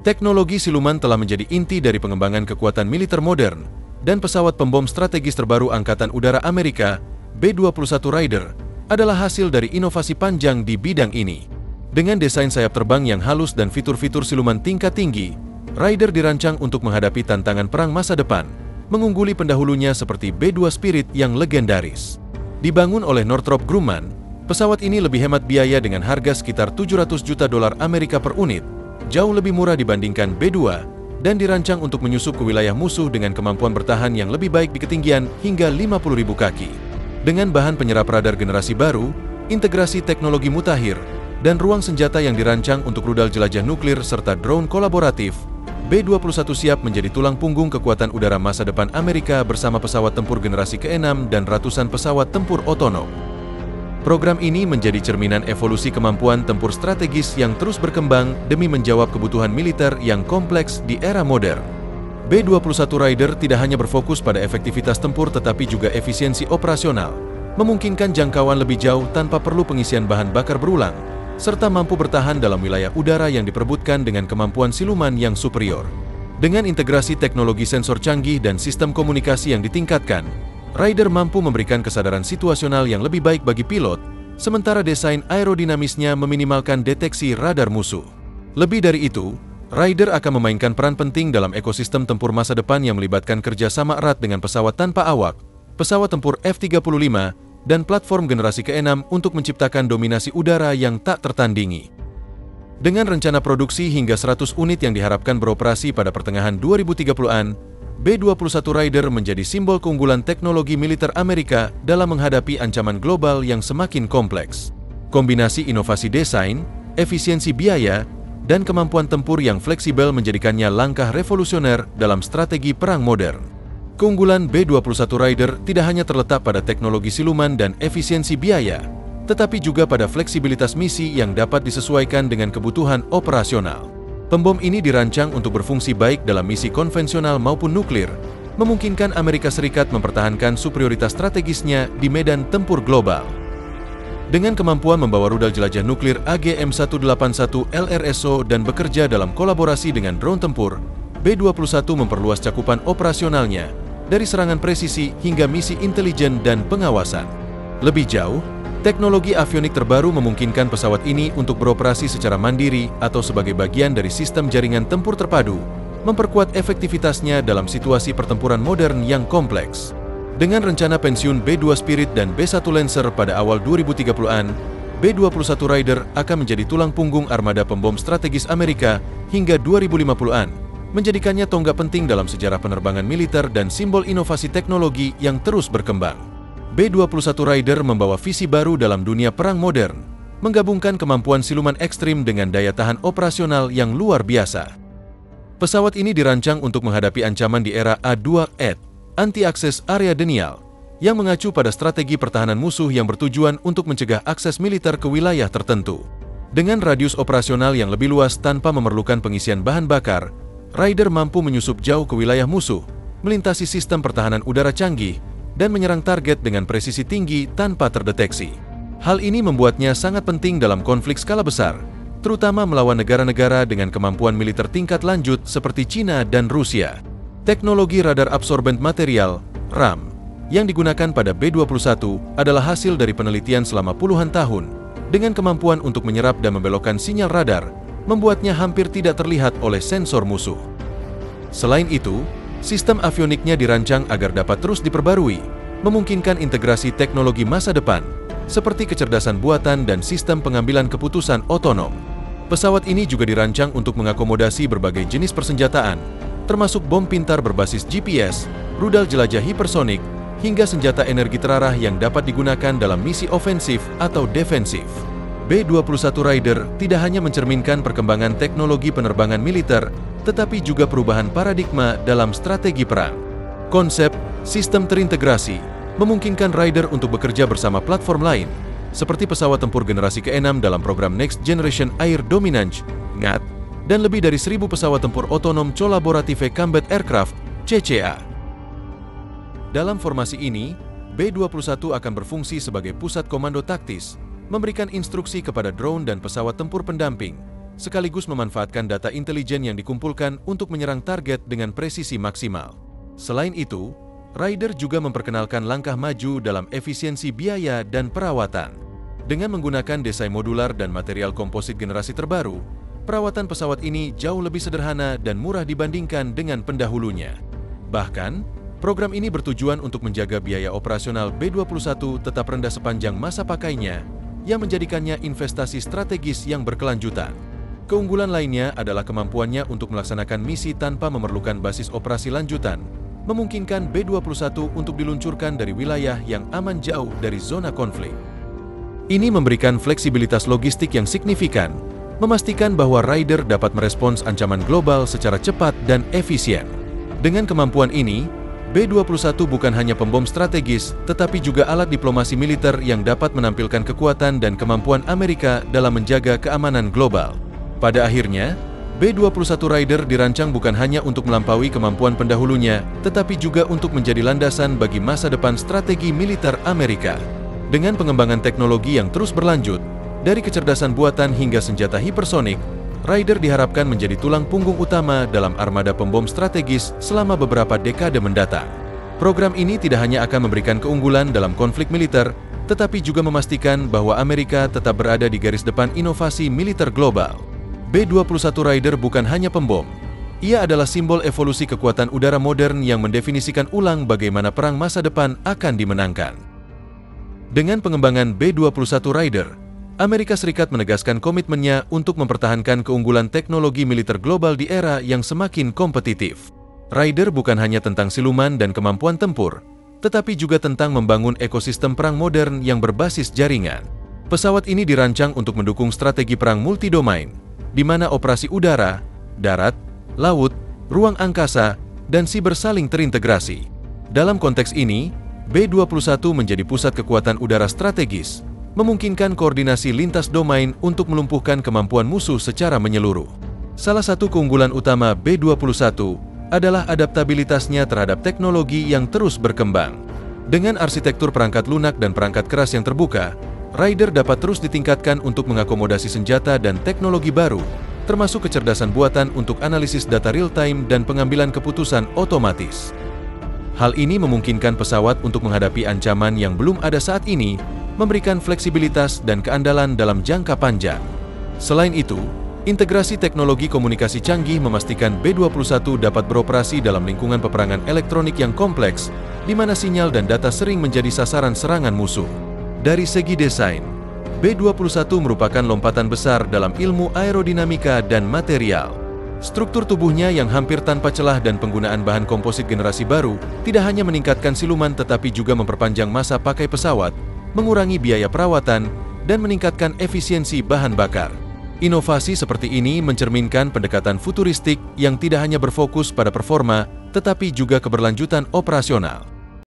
Teknologi siluman telah menjadi inti dari pengembangan kekuatan militer modern, dan pesawat pembom strategis terbaru Angkatan Udara Amerika, B-21 Raider, adalah hasil dari inovasi panjang di bidang ini. Dengan desain sayap terbang yang halus dan fitur-fitur siluman tingkat tinggi, Raider dirancang untuk menghadapi tantangan perang masa depan, mengungguli pendahulunya seperti B-2 Spirit yang legendaris. Dibangun oleh Northrop Grumman, pesawat ini lebih hemat biaya dengan harga sekitar $700 juta Amerika per unit, jauh lebih murah dibandingkan B-2, dan dirancang untuk menyusup ke wilayah musuh dengan kemampuan bertahan yang lebih baik di ketinggian hingga 50.000 kaki. Dengan bahan penyerap radar generasi baru, integrasi teknologi mutakhir, dan ruang senjata yang dirancang untuk rudal jelajah nuklir serta drone kolaboratif, B-21 siap menjadi tulang punggung kekuatan udara masa depan Amerika bersama pesawat tempur generasi ke-6 dan ratusan pesawat tempur otonom. Program ini menjadi cerminan evolusi kemampuan tempur strategis yang terus berkembang demi menjawab kebutuhan militer yang kompleks di era modern. B-21 Raider tidak hanya berfokus pada efektivitas tempur tetapi juga efisiensi operasional, memungkinkan jangkauan lebih jauh tanpa perlu pengisian bahan bakar berulang, serta mampu bertahan dalam wilayah udara yang diperebutkan dengan kemampuan siluman yang superior. Dengan integrasi teknologi sensor canggih dan sistem komunikasi yang ditingkatkan, Raider mampu memberikan kesadaran situasional yang lebih baik bagi pilot, sementara desain aerodinamisnya meminimalkan deteksi radar musuh. Lebih dari itu, Raider akan memainkan peran penting dalam ekosistem tempur masa depan yang melibatkan kerjasama erat dengan pesawat tanpa awak, pesawat tempur F-35, dan platform generasi ke-6 untuk menciptakan dominasi udara yang tak tertandingi. Dengan rencana produksi hingga 100 unit yang diharapkan beroperasi pada pertengahan 2030-an, B-21 Raider menjadi simbol keunggulan teknologi militer Amerika dalam menghadapi ancaman global yang semakin kompleks. Kombinasi inovasi desain, efisiensi biaya, dan kemampuan tempur yang fleksibel menjadikannya langkah revolusioner dalam strategi perang modern. Keunggulan B-21 Raider tidak hanya terletak pada teknologi siluman dan efisiensi biaya, tetapi juga pada fleksibilitas misi yang dapat disesuaikan dengan kebutuhan operasional. Pembom ini dirancang untuk berfungsi baik dalam misi konvensional maupun nuklir, memungkinkan Amerika Serikat mempertahankan superioritas strategisnya di medan tempur global. Dengan kemampuan membawa rudal jelajah nuklir AGM-181 LRSO dan bekerja dalam kolaborasi dengan drone tempur, B-21 memperluas cakupan operasionalnya dari serangan presisi hingga misi intelijen dan pengawasan. Lebih jauh, teknologi avionik terbaru memungkinkan pesawat ini untuk beroperasi secara mandiri atau sebagai bagian dari sistem jaringan tempur terpadu, memperkuat efektivitasnya dalam situasi pertempuran modern yang kompleks. Dengan rencana pensiun B-2 Spirit dan B-1 Lancer pada awal 2030-an, B-21 Raider akan menjadi tulang punggung armada pembom strategis Amerika hingga 2050-an, menjadikannya tonggak penting dalam sejarah penerbangan militer dan simbol inovasi teknologi yang terus berkembang. B-21 Raider membawa visi baru dalam dunia perang modern, menggabungkan kemampuan siluman ekstrim dengan daya tahan operasional yang luar biasa. Pesawat ini dirancang untuk menghadapi ancaman di era A2AD, Anti-Access Area Denial, yang mengacu pada strategi pertahanan musuh yang bertujuan untuk mencegah akses militer ke wilayah tertentu. Dengan radius operasional yang lebih luas tanpa memerlukan pengisian bahan bakar, Raider mampu menyusup jauh ke wilayah musuh, melintasi sistem pertahanan udara canggih, dan menyerang target dengan presisi tinggi tanpa terdeteksi. Hal ini membuatnya sangat penting dalam konflik skala besar, terutama melawan negara-negara dengan kemampuan militer tingkat lanjut seperti China dan Rusia. Teknologi radar absorbent material, RAM, yang digunakan pada B-21 adalah hasil dari penelitian selama puluhan tahun, dengan kemampuan untuk menyerap dan membelokkan sinyal radar, membuatnya hampir tidak terlihat oleh sensor musuh. Selain itu, sistem avioniknya dirancang agar dapat terus diperbarui, memungkinkan integrasi teknologi masa depan, seperti kecerdasan buatan dan sistem pengambilan keputusan otonom. Pesawat ini juga dirancang untuk mengakomodasi berbagai jenis persenjataan, termasuk bom pintar berbasis GPS, rudal jelajah hipersonik, hingga senjata energi terarah yang dapat digunakan dalam misi ofensif atau defensif. B-21 Raider tidak hanya mencerminkan perkembangan teknologi penerbangan militer, tetapi juga perubahan paradigma dalam strategi perang. Konsep sistem terintegrasi memungkinkan Raider untuk bekerja bersama platform lain, seperti pesawat tempur generasi ke-6 dalam program Next Generation Air Dominance (NGAD), dan lebih dari 1.000 pesawat tempur otonom Collaborative Combat Aircraft (CCA). Dalam formasi ini, B-21 akan berfungsi sebagai pusat komando taktis, memberikan instruksi kepada drone dan pesawat tempur pendamping, sekaligus memanfaatkan data intelijen yang dikumpulkan untuk menyerang target dengan presisi maksimal. Selain itu, Raider juga memperkenalkan langkah maju dalam efisiensi biaya dan perawatan. Dengan menggunakan desain modular dan material komposit generasi terbaru, perawatan pesawat ini jauh lebih sederhana dan murah dibandingkan dengan pendahulunya. Bahkan, program ini bertujuan untuk menjaga biaya operasional B-21 tetap rendah sepanjang masa pakainya, yang menjadikannya investasi strategis yang berkelanjutan. Keunggulan lainnya adalah kemampuannya untuk melaksanakan misi tanpa memerlukan basis operasi lanjutan, memungkinkan B-21 untuk diluncurkan dari wilayah yang aman jauh dari zona konflik. Ini memberikan fleksibilitas logistik yang signifikan, memastikan bahwa Raider dapat merespons ancaman global secara cepat dan efisien. Dengan kemampuan ini, B-21 bukan hanya pembom strategis, tetapi juga alat diplomasi militer yang dapat menampilkan kekuatan dan kemampuan Amerika dalam menjaga keamanan global. Pada akhirnya, B-21 Raider dirancang bukan hanya untuk melampaui kemampuan pendahulunya, tetapi juga untuk menjadi landasan bagi masa depan strategi militer Amerika. Dengan pengembangan teknologi yang terus berlanjut, dari kecerdasan buatan hingga senjata hipersonik, Raider diharapkan menjadi tulang punggung utama dalam armada pembom strategis selama beberapa dekade mendatang. Program ini tidak hanya akan memberikan keunggulan dalam konflik militer, tetapi juga memastikan bahwa Amerika tetap berada di garis depan inovasi militer global. B-21 Raider bukan hanya pembom. Ia adalah simbol evolusi kekuatan udara modern yang mendefinisikan ulang bagaimana perang masa depan akan dimenangkan. Dengan pengembangan B-21 Raider, Amerika Serikat menegaskan komitmennya untuk mempertahankan keunggulan teknologi militer global di era yang semakin kompetitif. Raider bukan hanya tentang siluman dan kemampuan tempur, tetapi juga tentang membangun ekosistem perang modern yang berbasis jaringan. Pesawat ini dirancang untuk mendukung strategi perang multidomain, di mana operasi udara, darat, laut, ruang angkasa, dan siber saling terintegrasi. Dalam konteks ini, B-21 menjadi pusat kekuatan udara strategis, memungkinkan koordinasi lintas domain untuk melumpuhkan kemampuan musuh secara menyeluruh. Salah satu keunggulan utama B-21 adalah adaptabilitasnya terhadap teknologi yang terus berkembang. Dengan arsitektur perangkat lunak dan perangkat keras yang terbuka, Raider dapat terus ditingkatkan untuk mengakomodasi senjata dan teknologi baru, termasuk kecerdasan buatan untuk analisis data real-time dan pengambilan keputusan otomatis. Hal ini memungkinkan pesawat untuk menghadapi ancaman yang belum ada saat ini, memberikan fleksibilitas dan keandalan dalam jangka panjang. Selain itu, integrasi teknologi komunikasi canggih memastikan B-21 dapat beroperasi dalam lingkungan peperangan elektronik yang kompleks, di mana sinyal dan data sering menjadi sasaran serangan musuh. Dari segi desain, B-21 merupakan lompatan besar dalam ilmu aerodinamika dan material. Struktur tubuhnya yang hampir tanpa celah dan penggunaan bahan komposit generasi baru tidak hanya meningkatkan siluman tetapi juga memperpanjang masa pakai pesawat, mengurangi biaya perawatan, dan meningkatkan efisiensi bahan bakar. Inovasi seperti ini mencerminkan pendekatan futuristik yang tidak hanya berfokus pada performa, tetapi juga keberlanjutan operasional.